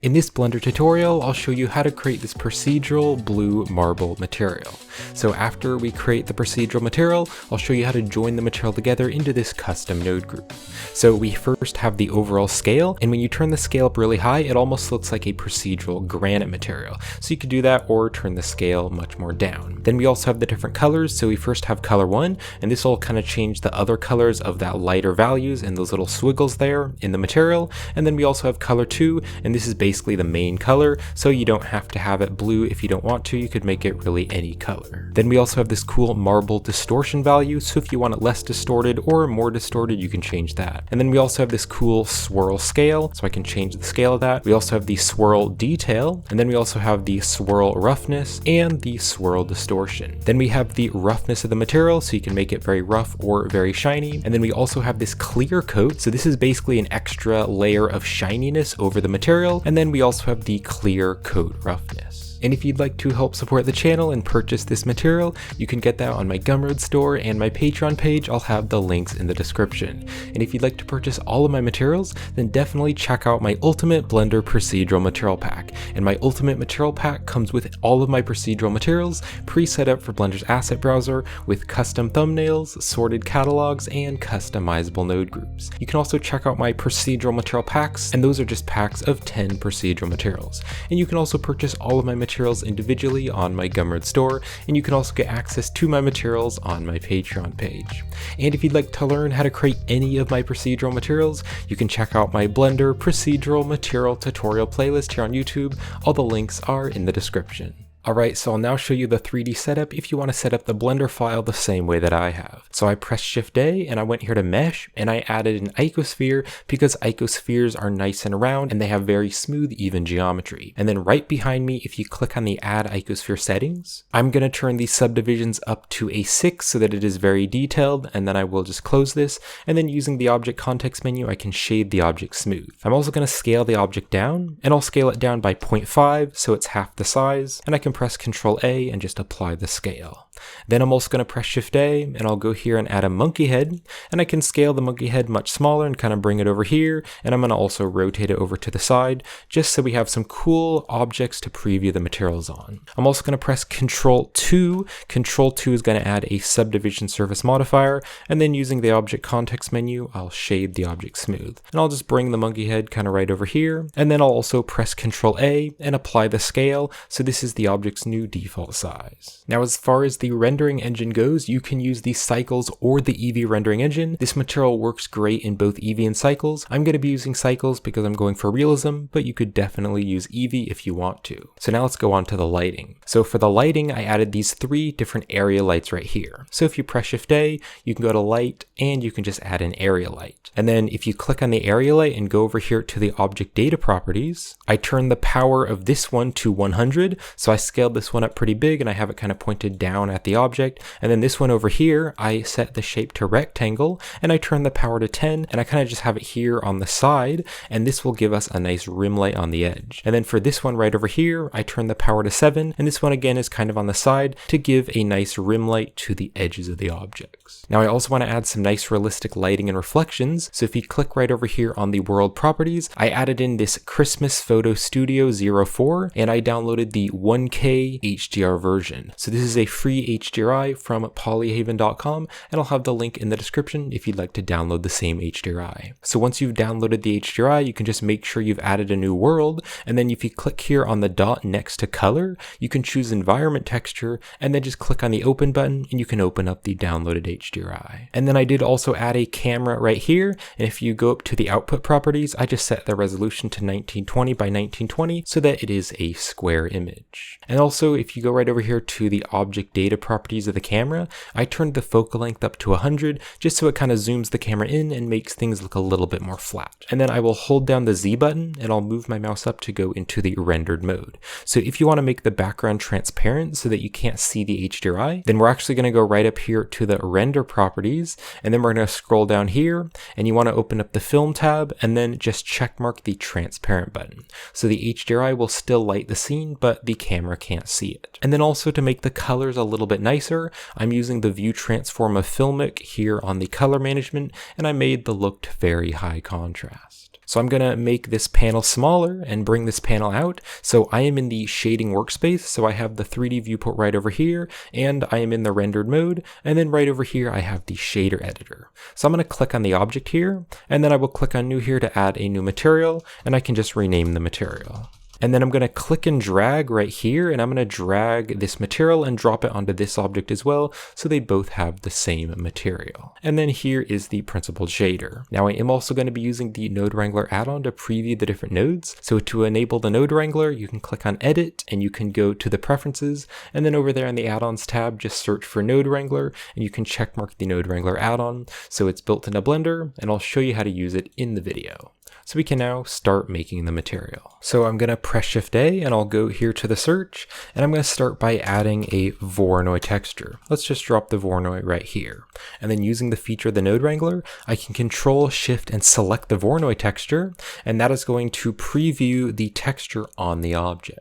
In this Blender tutorial, I'll show you how to create this procedural blue marble material. So after we create the procedural material, I'll show you how to join the material together into this custom node group. So we first have the overall scale, and when you turn the scale up really high, it almost looks like a procedural granite material. So you could do that or turn the scale much more down. Then we also have the different colors. So we first have color 1, and this will kind of change the other colors of that lighter values and those little squiggles there in the material. And then we also have color 2, and this is basically the main color, so you don't have to have it blue if you don't want to. You could make it really any color. Then we also have this cool marble distortion value, so if you want it less distorted or more distorted, you can change that. And then we also have this cool swirl scale, so I can change the scale of that. We also have the swirl detail, and then we also have the swirl roughness and the swirl distortion. Then we have the roughness of the material, so you can make it very rough or very shiny. And then we also have this clear coat, so this is basically an extra layer of shininess over the material. And then we also have the clear coat roughness. And if you'd like to help support the channel and purchase this material, you can get that on my Gumroad store and my Patreon page. I'll have the links in the description. And if you'd like to purchase all of my materials, then definitely check out my Ultimate Blender Procedural Material Pack. And my Ultimate Material Pack comes with all of my procedural materials pre-set up for Blender's asset browser with custom thumbnails, sorted catalogs, and customizable node groups. You can also check out my procedural material packs, and those are just packs of 10 procedural materials. And you can also purchase all of my materials individually on my Gumroad store, and you can also get access to my materials on my Patreon page. And if you'd like to learn how to create any of my procedural materials, you can check out my Blender procedural material tutorial playlist here on YouTube. All the links are in the description. Alright, so I'll now show you the 3D setup if you want to set up the Blender file the same way that I have. So I pressed Shift A and I went here to Mesh and I added an icosphere because icospheres are nice and round and they have very smooth, even geometry. And then right behind me, if you click on the Add Icosphere settings, I'm going to turn these subdivisions up to a 6 so that it is very detailed, and then I will just close this, and then using the Object Context menu, I can shade the object smooth. I'm also going to scale the object down, and I'll scale it down by 0.5 so it's half the size, and I can press Ctrl A and just apply the scale. Then I'm also going to press Shift A and I'll go here and add a monkey head, and I can scale the monkey head much smaller and kind of bring it over here, and I'm going to also rotate it over to the side just so we have some cool objects to preview the materials on. I'm also going to press Ctrl 2. Ctrl 2 is going to add a subdivision surface modifier, and then using the Object Context menu, I'll shade the object smooth. And I'll just bring the monkey head kind of right over here, and then I'll also press Ctrl A and apply the scale, so this is the object's new default size. Now as far as the rendering engine goes, you can use the Cycles or the Eevee rendering engine. This material works great in both Eevee and Cycles. I'm going to be using Cycles because I'm going for realism, but you could definitely use Eevee if you want to. So now let's go on to the lighting. So for the lighting, I added these 3 different area lights right here. So if you press Shift A, you can go to light and you can just add an area light. And then if you click on the area light and go over here to the object data properties, I turn the power of this one to 100. So I scaled this one up pretty big and I have it kind of pointed down at the object. And then this one over here, I set the shape to rectangle and I turn the power to 10, and I kind of just have it here on the side, and this will give us a nice rim light on the edge. And then for this one right over here, I turn the power to 7, and this one again is kind of on the side to give a nice rim light to the edges of the objects. Now I also want to add some nice realistic lighting and reflections, so if you click right over here on the world properties, I added in this Christmas Photo Studio 04, and I downloaded the 1K HDR version. So this is a free HDRI from polyhaven.com, and I'll have the link in the description if you'd like to download the same HDRI. So once you've downloaded the HDRI, you can just make sure you've added a new world, and then if you click here on the dot next to color, you can choose environment texture, and then just click on the open button, and you can open up the downloaded HDRI. And then I did also add a camera right here, and if you go up to the output properties, I just set the resolution to 1920 by 1920 so that it is a square image. And also if you go right over here to the object data properties of the camera, I turned the focal length up to 100 just so it kind of zooms the camera in and makes things look a little bit more flat. And then I will hold down the Z button and I'll move my mouse up to go into the rendered mode. So if you want to make the background transparent so that you can't see the HDRI, then we're actually going to go right up here to the render properties, and then we're going to scroll down here and you want to open up the film tab and then just check mark the transparent button. So the HDRI will still light the scene, but the camera can't see it. And then also to make the colors a little bit nicer, I'm using the view transform of Filmic here on the color management, and I made the look very high contrast. So I'm going to make this panel smaller and bring this panel out. So I am in the shading workspace. So I have the 3D viewport right over here, and I am in the rendered mode. And then right over here, I have the shader editor. So I'm going to click on the object here, and then I will click on new here to add a new material, and I can just rename the material. And then I'm going to click and drag right here, and I'm going to drag this material and drop it onto this object as well, so they both have the same material. And then here is the principled shader. Now I am also going to be using the Node Wrangler add-on to preview the different nodes. So to enable the Node Wrangler, you can click on Edit, and you can go to the Preferences, and then over there in the Add-ons tab, just search for Node Wrangler, and you can checkmark the Node Wrangler add-on. So it's built into Blender, and I'll show you how to use it in the video. So we can now start making the material. So I'm going to press Shift A, and I'll go here to the search, and I'm going to start by adding a Voronoi texture. Let's just drop the Voronoi right here. And then using the feature of the Node Wrangler, I can Control Shift and select the Voronoi texture, and that is going to preview the texture on the object.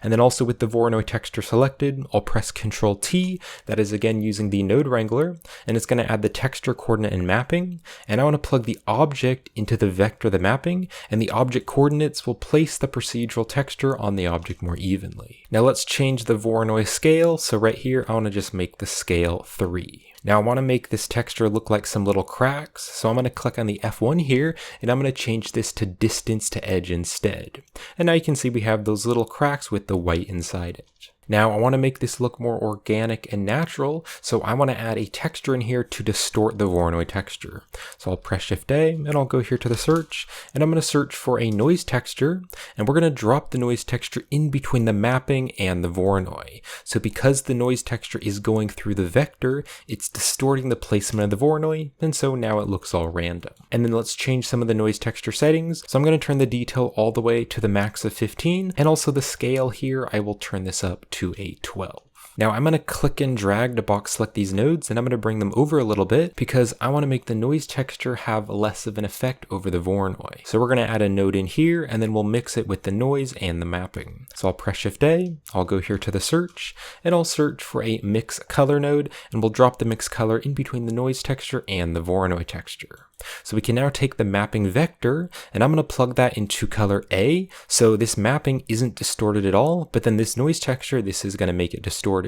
And then also with the Voronoi texture selected, I'll press Ctrl T, that is again using the Node Wrangler, and it's going to add the texture coordinate and mapping, and I want to plug the object into the vector of the mapping, and the object coordinates will place the procedural texture on the object more evenly. Now let's change the Voronoi scale, so right here I want to just make the scale 3. Now I want to make this texture look like some little cracks, so I'm going to click on the F1 here, and I'm going to change this to distance to edge instead. And now you can see we have those little cracks with the white inside it. Now I want to make this look more organic and natural, so I want to add a texture in here to distort the Voronoi texture. So I'll press Shift A, and I'll go here to the search, and I'm going to search for a noise texture, and we're going to drop the noise texture in between the mapping and the Voronoi. So because the noise texture is going through the vector, it's distorting the placement of the Voronoi, and so now it looks all random. And then let's change some of the noise texture settings. So I'm going to turn the detail all the way to the max of 15, and also the scale here, I will turn this up to a 12. Now I'm going to click and drag to box select these nodes, and I'm going to bring them over a little bit because I want to make the noise texture have less of an effect over the Voronoi. So we're going to add a node in here, and then we'll mix it with the noise and the mapping. So I'll press Shift A, I'll go here to the search, and I'll search for a mix color node, and we'll drop the mix color in between the noise texture and the Voronoi texture. So we can now take the mapping vector, and I'm going to plug that into color A, so this mapping isn't distorted at all, but then this noise texture, this is going to make it distorted.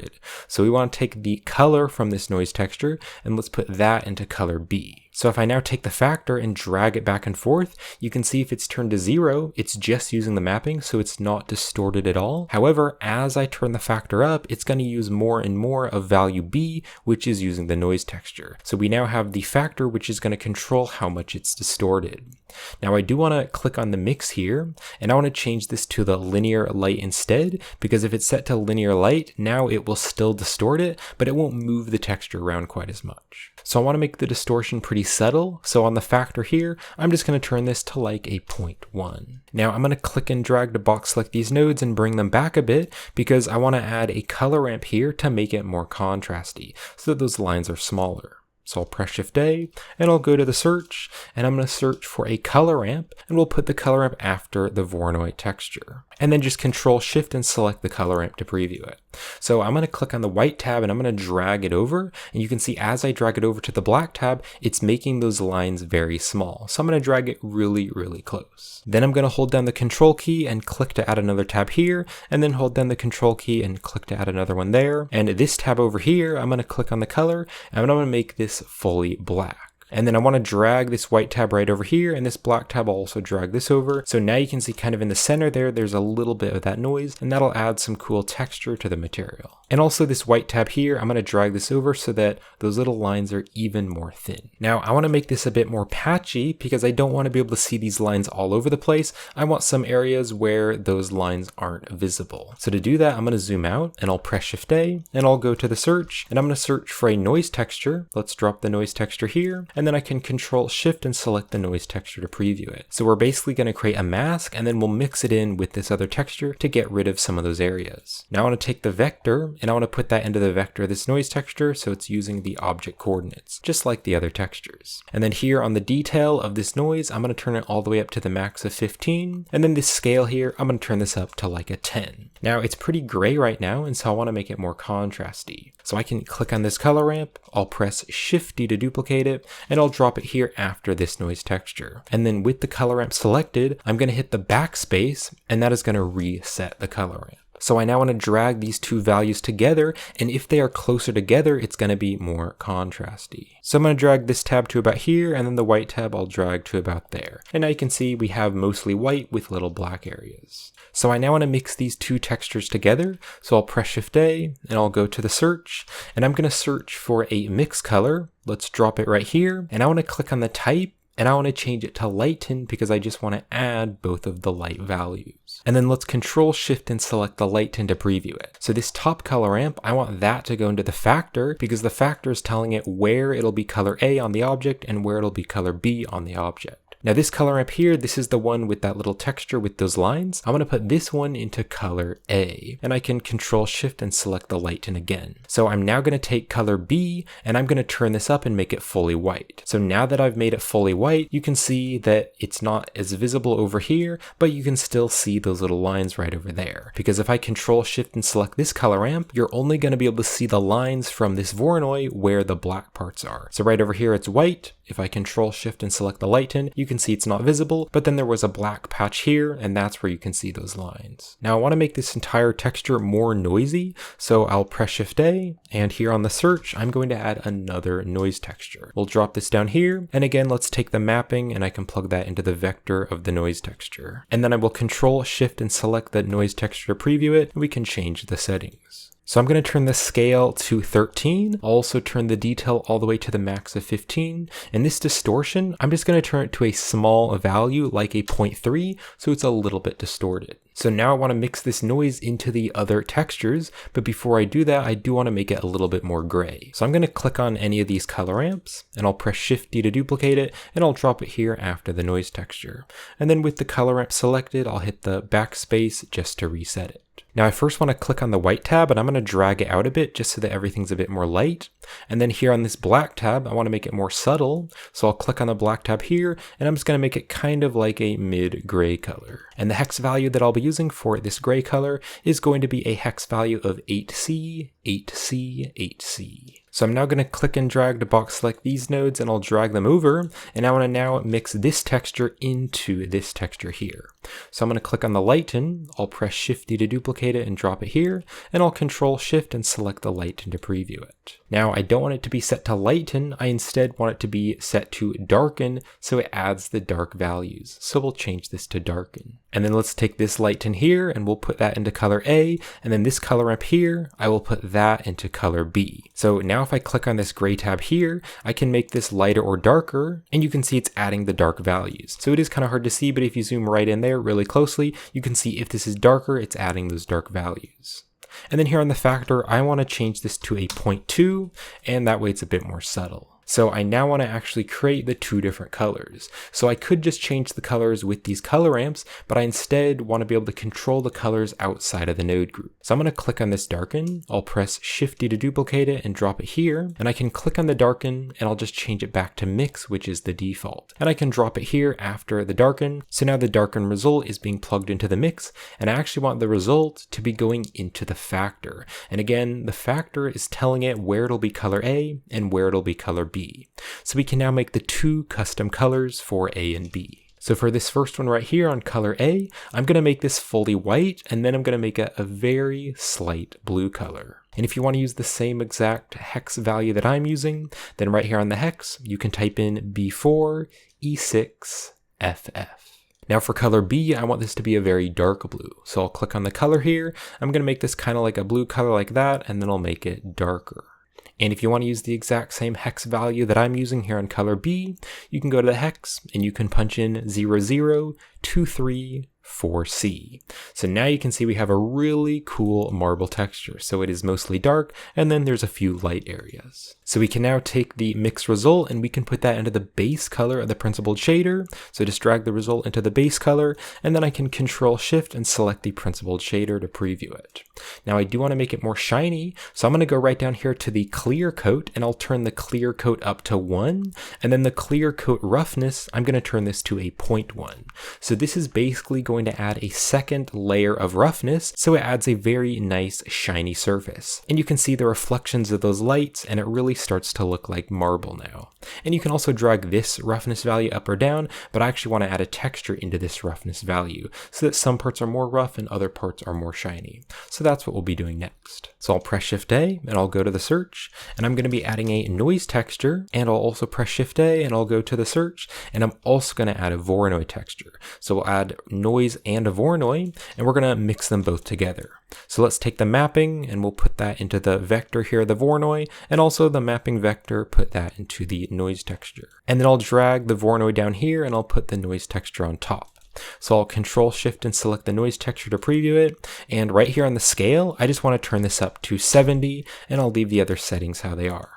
So we want to take the color from this noise texture, and let's put that into color B. So if I now take the factor and drag it back and forth, you can see if it's turned to 0, it's just using the mapping, so it's not distorted at all. However, as I turn the factor up, it's going to use more and more of value B, which is using the noise texture. So we now have the factor, which is going to control how much it's distorted. Now I do want to click on the mix here, and I want to change this to the linear light instead, because if it's set to linear light, now it will still distort it, but it won't move the texture around quite as much. So I want to make the distortion pretty subtle, so on the factor here, I'm just going to turn this to like a 0.1. Now I'm going to click and drag to box select these nodes and bring them back a bit, because I want to add a color ramp here to make it more contrasty, so that those lines are smaller. So I'll press Shift A, and I'll go to the search, and I'm going to search for a color ramp, and we'll put the color ramp after the Voronoi texture. And then just Control Shift and select the color ramp to preview it. So I'm going to click on the white tab, and I'm going to drag it over, and you can see as I drag it over to the black tab, it's making those lines very small. So I'm going to drag it really, really close. Then I'm going to hold down the Control key and click to add another tab here, and then hold down the Control key and click to add another one there. And this tab over here, I'm going to click on the color, and I'm going to make this fully black. And then I want to drag this white tab right over here, and this black tab, I'll also drag this over. So now you can see kind of in the center there, there's a little bit of that noise, and that'll add some cool texture to the material. And also this white tab here, I'm going to drag this over so that those little lines are even more thin. Now I want to make this a bit more patchy because I don't want to be able to see these lines all over the place. I want some areas where those lines aren't visible. So to do that, I'm going to zoom out, and I'll press Shift A, and I'll go to the search, and I'm going to search for a noise texture. Let's drop the noise texture here. And then I can Control Shift and select the noise texture to preview it. So we're basically going to create a mask, and then we'll mix it in with this other texture to get rid of some of those areas. Now I want to take the vector, and I want to put that into the vector of this noise texture, so it's using the object coordinates, just like the other textures. And then here on the detail of this noise, I'm going to turn it all the way up to the max of 15, and then this scale here, I'm going to turn this up to like a 10. Now it's pretty gray right now, and so I want to make it more contrasty. So I can click on this color ramp, I'll press Shift D to duplicate it, and I'll drop it here after this noise texture. And then with the color ramp selected, I'm going to hit the backspace, and that is going to reset the color ramp. So I now want to drag these two values together, and if they are closer together, it's going to be more contrasty. So I'm going to drag this tab to about here, and then the white tab I'll drag to about there. And now you can see we have mostly white with little black areas. So I now want to mix these two textures together, so I'll press Shift A, and I'll go to the search, and I'm going to search for a mix color. Let's drop it right here, and I want to click on the type, and I want to change it to lighten because I just want to add both of the light values. And then let's Control Shift and select the lighten to preview it. So this top color ramp, I want that to go into the factor because the factor is telling it where it'll be color A on the object and where it'll be color B on the object. Now this color ramp here, this is the one with that little texture with those lines. I'm going to put this one into color A, and I can Control Shift and select the lighten again. So I'm now going to take color B, and I'm going to turn this up and make it fully white. So now that I've made it fully white, you can see that it's not as visible over here, but you can still see those little lines right over there. Because if I Control Shift and select this color ramp, you're only going to be able to see the lines from this Voronoi where the black parts are. So right over here it's white. If I Control Shift and select the lighten, you can see it's not visible, but then there was a black patch here, and that's where you can see those lines. Now I want to make this entire texture more noisy, so I'll press Shift A, and here on the search, I'm going to add another noise texture. We'll drop this down here, and again, let's take the mapping, and I can plug that into the vector of the noise texture. And then I will Control Shift and select that noise texture to preview it, and we can change the settings. So I'm going to turn the scale to 13, I'll also turn the detail all the way to the max of 15, and this distortion, I'm just going to turn it to a small value like a 0.3, so it's a little bit distorted. So now I want to mix this noise into the other textures, but before I do that, I do want to make it a little bit more gray. So I'm going to click on any of these color ramps, and I'll press Shift D to duplicate it, and I'll drop it here after the noise texture. And then with the color ramp selected, I'll hit the backspace just to reset it. Now I first want to click on the white tab, and I'm going to drag it out a bit just so that everything's a bit more light. And then here on this black tab, I want to make it more subtle. So I'll click on the black tab here, and I'm just going to make it kind of like a mid-gray color. And the hex value that I'll be using for this gray color is going to be a hex value of 8C, 8C, 8C. So I'm now going to click and drag to box select these nodes, and I'll drag them over, and I want to now mix this texture into this texture here. So I'm going to click on the lighten, I'll press Shift D to duplicate it and drop it here, and I'll Control Shift and select the lighten to preview it. Now I don't want it to be set to lighten, I instead want it to be set to darken, so it adds the dark values. So we'll change this to darken. And then let's take this lighten here, and we'll put that into color A, and then this color ramp here, I will put that into color B. So now if I click on this gray tab here, I can make this lighter or darker, and you can see it's adding the dark values. So it is kind of hard to see, but if you zoom right in there really closely, you can see if this is darker, it's adding those dark values. And then here on the factor, I want to change this to a 0.2, and that way it's a bit more subtle. So I now want to actually create the two different colors. So I could just change the colors with these color ramps, but I instead want to be able to control the colors outside of the node group. So I'm going to click on this darken, I'll press Shift D to duplicate it and drop it here, and I can click on the darken, and I'll just change it back to mix, which is the default. And I can drop it here after the darken, so now the darken result is being plugged into the mix, and I actually want the result to be going into the factor. And again, the factor is telling it where it'll be color A and where it'll be color B. So we can now make the two custom colors for A and B. So for this first one right here on color A, I'm going to make this fully white, and then I'm going to make it a very slight blue color. And if you want to use the same exact hex value that I'm using, then right here on the hex, you can type in B4, E6, FF. Now for color B, I want this to be a very dark blue. So I'll click on the color here, I'm going to make this kind of like a blue color like that, and then I'll make it darker. And if you want to use the exact same hex value that I'm using here on color B, you can go to the hex and you can punch in 00234C. So now you can see we have a really cool marble texture. So it is mostly dark, and then there's a few light areas. So we can now take the mix result and we can put that into the base color of the principled shader. So just drag the result into the base color, and then I can Control Shift and select the principled shader to preview it. Now I do want to make it more shiny, so I'm going to go right down here to the clear coat, and I'll turn the clear coat up to 1, and then the clear coat roughness, I'm going to turn this to a 0.1. So this is basically going going to add a second layer of roughness, so it adds a very nice shiny surface. And you can see the reflections of those lights, and it really starts to look like marble now. And you can also drag this roughness value up or down, but I actually want to add a texture into this roughness value, so that some parts are more rough and other parts are more shiny. So that's what we'll be doing next. So I'll press Shift A, and I'll go to the search, and I'm going to be adding a noise texture, and I'll also press Shift A, and I'll go to the search, and I'm also going to add a Voronoi texture. So we'll add noise and a Voronoi, and we're going to mix them both together. So let's take the mapping, and we'll put that into the vector here, the Voronoi, and also the mapping vector, put that into the noise texture. And then I'll drag the Voronoi down here, and I'll put the noise texture on top. So I'll Control Shift and select the noise texture to preview it, and right here on the scale, I just want to turn this up to 70, and I'll leave the other settings how they are.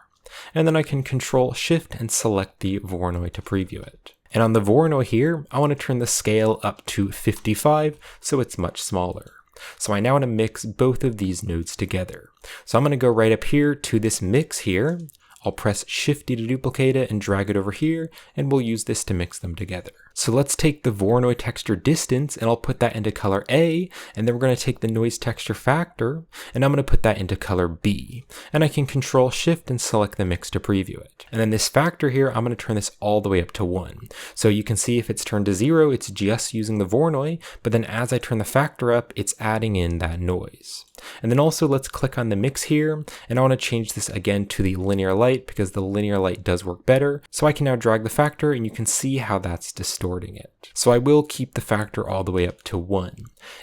And then I can Control Shift and select the Voronoi to preview it. And on the Voronoi here, I want to turn the scale up to 55, so it's much smaller. So I now want to mix both of these nodes together. So I'm going to go right up here to this mix here. I'll press Shift D to duplicate it and drag it over here, and we'll use this to mix them together. So let's take the Voronoi texture distance, and I'll put that into color A, and then we're going to take the noise texture factor, and I'm going to put that into color B. And I can Control Shift and select the mix to preview it. And then this factor here, I'm going to turn this all the way up to 1. So you can see if it's turned to 0, it's just using the Voronoi, but then as I turn the factor up, it's adding in that noise. And then also let's click on the mix here, and I want to change this again to the linear light because the linear light does work better. So I can now drag the factor, and you can see how that's distorting it. So I will keep the factor all the way up to 1.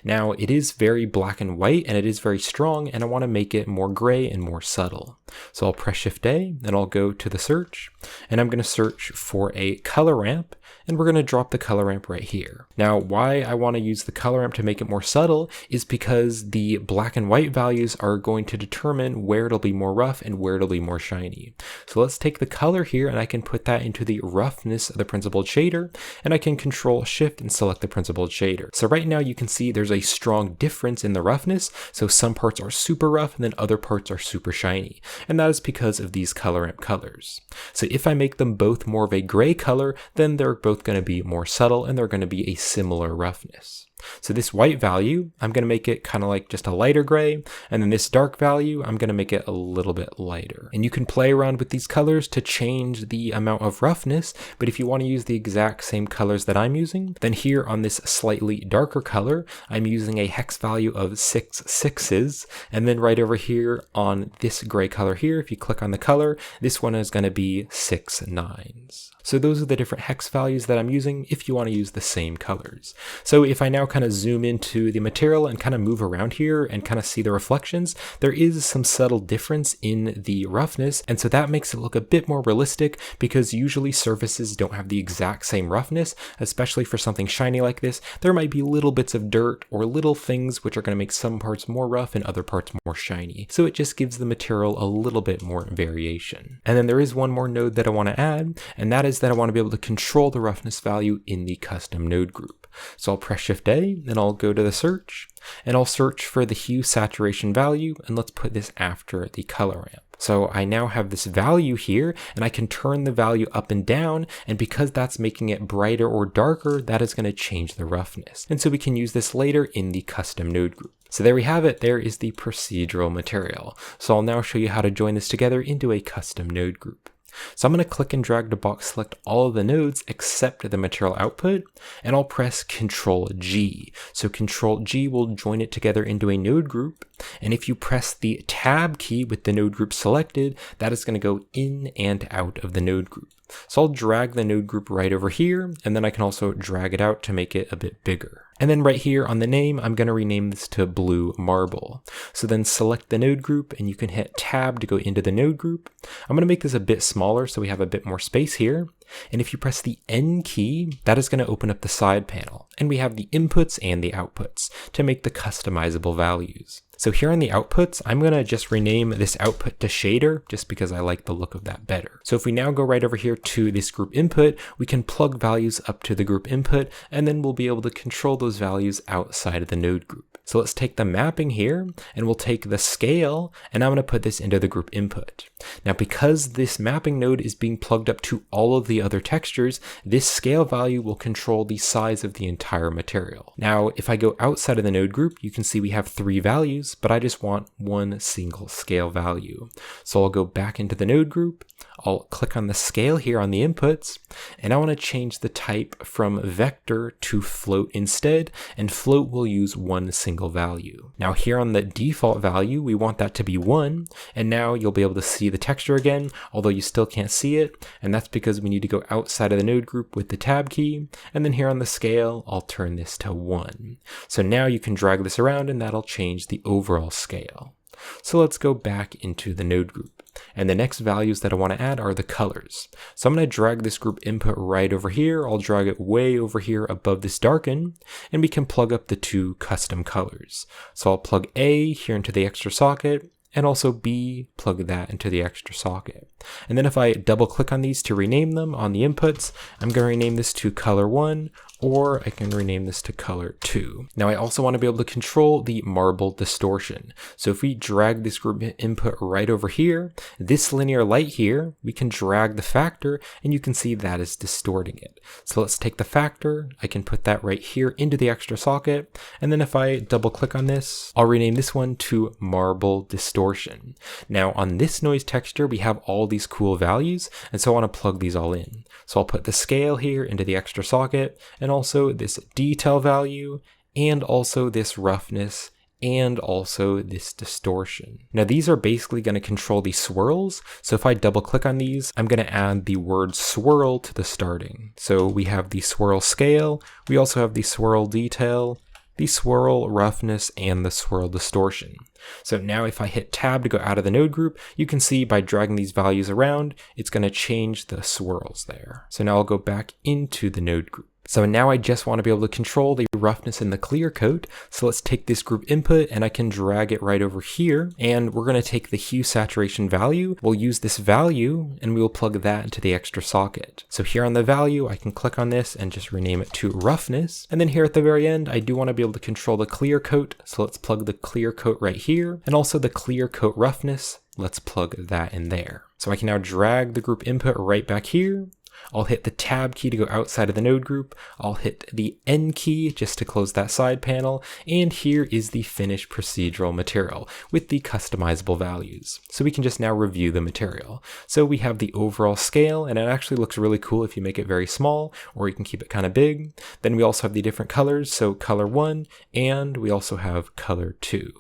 Now it is very black and white, and it is very strong, and I want to make it more gray and more subtle. So I'll press Shift A, and I'll go to the search, and I'm going to search for a color ramp, and we're going to drop the color ramp right here. Now why I want to use the color ramp to make it more subtle is because the black and white values are going to determine where it'll be more rough and where it'll be more shiny. So let's take the color here, and I can put that into the roughness of the principled shader, and I can Control Shift and select the principled shader. So right now you can see there's a strong difference in the roughness. So some parts are super rough and then other parts are super shiny. And that is because of these color ramp colors. So if I make them both more of a gray color, then they're both going to be more subtle and they're going to be a similar roughness. So this white value, I'm going to make it kind of like just a lighter gray, and then this dark value, I'm going to make it a little bit lighter. And you can play around with these colors to change the amount of roughness, but if you want to use the exact same colors that I'm using, then here on this slightly darker color, I'm using a hex value of 6 6s, and then right over here on this gray color here, if you click on the color, this one is going to be 6 9s. So those are the different hex values that I'm using if you want to use the same colors. So if I now kind of zoom into the material and kind of move around here and kind of see the reflections, there is some subtle difference in the roughness, and so that makes it look a bit more realistic because usually surfaces don't have the exact same roughness, especially for something shiny like this. There might be little bits of dirt or little things which are going to make some parts more rough and other parts more shiny. So it just gives the material a little bit more variation. And then there is one more node that I want to add, and that is that I want to be able to control the roughness value in the custom node group. So I'll press Shift A, and I'll go to the search, and I'll search for the hue saturation value, and let's put this after the color ramp. So I now have this value here, and I can turn the value up and down, and because that's making it brighter or darker, that is going to change the roughness. And so we can use this later in the custom node group. So there we have it, there is the procedural material. So I'll now show you how to join this together into a custom node group. So I'm going to click and drag to box select all of the nodes except the material output, and I'll press Ctrl G. So Ctrl G will join it together into a node group, and if you press the tab key with the node group selected, that is going to go in and out of the node group. So I'll drag the node group right over here, and then I can also drag it out to make it a bit bigger. And then right here on the name, I'm going to rename this to Blue Marble. So then select the node group, and you can hit tab to go into the node group. I'm going to make this a bit smaller so we have a bit more space here. And if you press the N key, that is going to open up the side panel. And we have the inputs and the outputs to make the customizable values. So here on the outputs, I'm going to just rename this output to shader just because I like the look of that better. So if we now go right over here to this group input, we can plug values up to the group input, and then we'll be able to control those values outside of the node group. So let's take the mapping here, and we'll take the scale, and I'm going to put this into the group input. Now because this mapping node is being plugged up to all of the the other textures, this scale value will control the size of the entire material. Now, if I go outside of the node group, you can see we have 3 values, but I just want one single scale value. So I'll go back into the node group, I'll click on the scale here on the inputs, and I want to change the type from vector to float instead, and float will use one single value. Now here on the default value, we want that to be 1, and now you'll be able to see the texture again, although you still can't see it, and that's because we need to go outside of the node group with the tab key, and then here on the scale, I'll turn this to 1. So now you can drag this around and that'll change the overall scale. So let's go back into the node group. And the next values that I want to add are the colors. So I'm going to drag this group input right over here. I'll drag it way over here above this darken, and we can plug up the 2 custom colors. So I'll plug A here into the extra socket, and also B, plug that into the extra socket. And then if I double click on these to rename them on the inputs, I'm going to rename this to color 1, or I can rename this to color 2. Now I also want to be able to control the marble distortion. So if we drag this group input right over here, this linear light here, we can drag the factor and you can see that is distorting it. So let's take the factor, I can put that right here into the extra socket, and then if I double click on this, I'll rename this one to marble distortion. Now on this noise texture, we have all these cool values, and so I want to plug these all in. So I'll put the scale here into the extra socket, and also this detail value, and also this roughness, and also this distortion. Now these are basically going to control the swirls. So if I double click on these, I'm going to add the word swirl to the starting. So we have the swirl scale, we also have the swirl detail, the swirl roughness, and the swirl distortion. So now if I hit tab to go out of the node group, you can see by dragging these values around, it's going to change the swirls there. So now I'll go back into the node group. So now I just want to be able to control the roughness and the clear coat. So let's take this group input and I can drag it right over here. And we're going to take the hue saturation value. We'll use this value and we will plug that into the extra socket. So here on the value, I can click on this and just rename it to roughness. And then here at the very end, I do want to be able to control the clear coat. So let's plug the clear coat right here, and also the clear coat roughness. Let's plug that in there. So I can now drag the group input right back here. I'll hit the tab key to go outside of the node group. I'll hit the N key just to close that side panel. And here is the finished procedural material with the customizable values. So we can just now review the material. So we have the overall scale, and it actually looks really cool if you make it very small, or you can keep it kind of big. Then we also have the different colors. So color 1, and we also have color 2.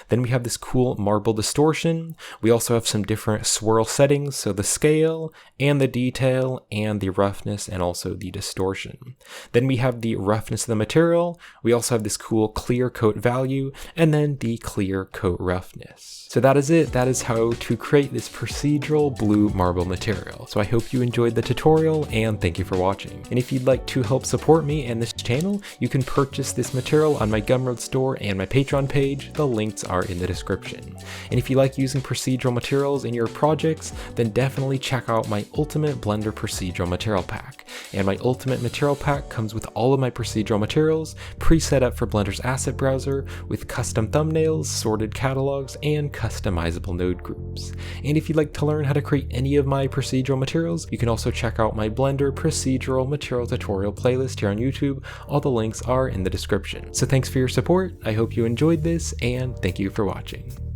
Then we have this cool marble distortion. We also have some different swirl settings, so the scale and the detail and the roughness and also the distortion. Then we have the roughness of the material. We also have this cool clear coat value and then the clear coat roughness. So that is it. That is how to create this procedural blue marble material. So I hope you enjoyed the tutorial and thank you for watching. And if you'd like to help support me and this channel, you can purchase this material on my Gumroad store and my Patreon page. The links are in the description. And if you like using procedural materials in your projects, then definitely check out my Ultimate Blender Procedural Material Pack. And my Ultimate Material Pack comes with all of my procedural materials, pre-set up for Blender's asset browser, with custom thumbnails, sorted catalogs, and customizable node groups. And if you'd like to learn how to create any of my procedural materials, you can also check out my Blender Procedural Material Tutorial playlist here on YouTube. All the links are in the description. So thanks for your support, I hope you enjoyed this, and thank you for watching.